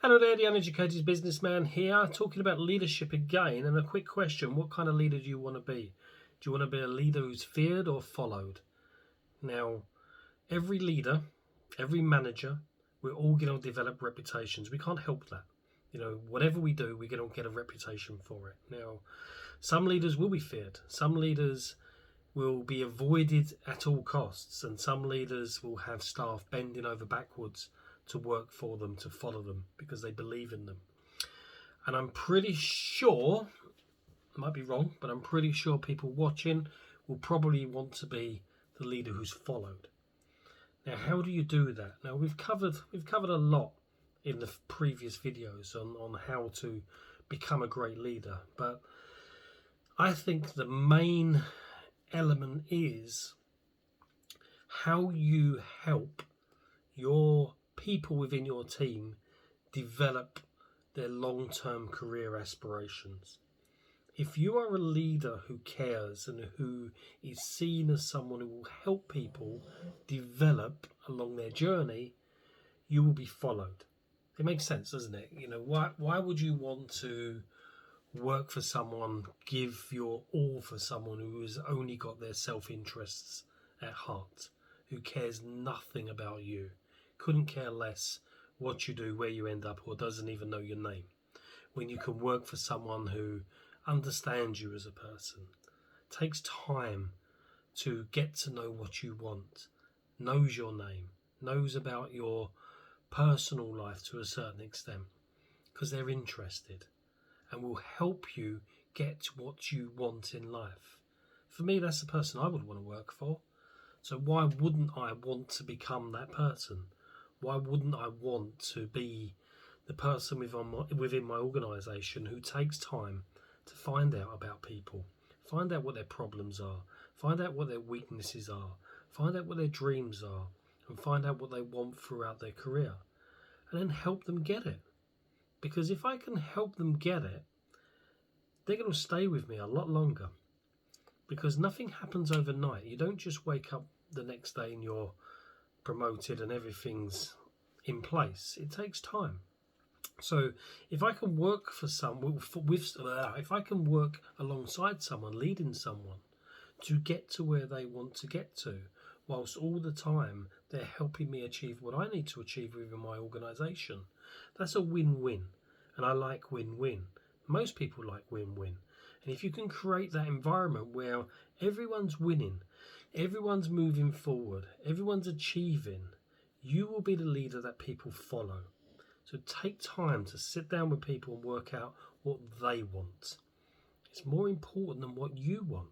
Hello there, the uneducated businessman here, talking about leadership again. And a quick question: what kind of leader do you want to be? Do you want to be a leader who's feared or followed? Now, every leader, every manager, we're all going to develop reputations. We can't help that. Whatever we do, we're going to get a reputation for it. Now, some leaders will be feared. Some leaders will be avoided at all costs, and some leaders will have staff bending over backwards to work for them, to follow them, because they believe in them. And I'm pretty sure, I might be wrong, but I'm pretty sure people watching will probably want to be the leader who's followed. Now, how do you do that? Now, we've covered a lot in the previous videos on how to become a great leader, but I think the main element is how you help your people within your team develop their long-term career aspirations. If you are a leader who cares and who is seen as someone who will help people develop along their journey, you will be followed. It makes sense, doesn't it? Why would you want to work for someone, give your all for someone who has only got their self-interests at heart, who cares nothing about you, couldn't care less what you do, where you end up, or doesn't even know your name, when you can work for someone who understands you as a person, takes time to get to know what you want, knows your name, knows about your personal life to a certain extent, because they're interested and will help you get what you want in life. For me, that's the person I would want to work for. So why wouldn't I want to become that person? Why wouldn't I want to be the person within my organisation who takes time to find out about people, find out what their problems are, find out what their weaknesses are, find out what their dreams are, and find out what they want throughout their career, and then help them get it? Because if I can help them get it, they're going to stay with me a lot longer. Because nothing happens overnight. You don't just wake up the next day and you're promoted and everything's in place. It takes time. So if I can work if I can work alongside someone, leading someone to get to where they want to get to, whilst all the time they're helping me achieve what I need to achieve within my organisation, that's a win-win. And I like win-win. Most people like win-win. And if you can create that environment where everyone's winning, everyone's moving forward, everyone's achieving, you will be the leader that people follow. So take time to sit down with people and work out what they want. It's more important than what you want.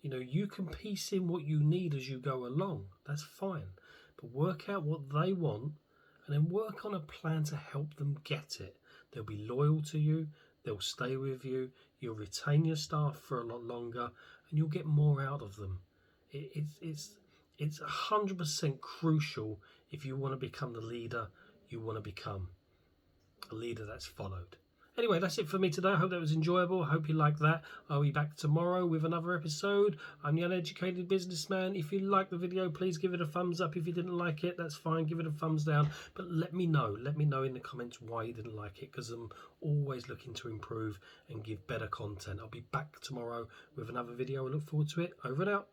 You can piece in what you need as you go along. That's fine. But work out what they want and then work on a plan to help them get it. They'll be loyal to you. They'll stay with you. You'll retain your staff for a lot longer and you'll get more out of them. It's 100% crucial if you want to become the leader you want to become. A leader that's followed. Anyway, that's it for me today. I hope that was enjoyable. I hope you like that. I'll be back tomorrow with another episode. I'm the Uneducated Businessman. If you liked the video, please give it a thumbs up. If you didn't like it, that's fine. Give it a thumbs down. But let me know. Let me know in the comments why you didn't like it, because I'm always looking to improve and give better content. I'll be back tomorrow with another video. I look forward to it. Over and out.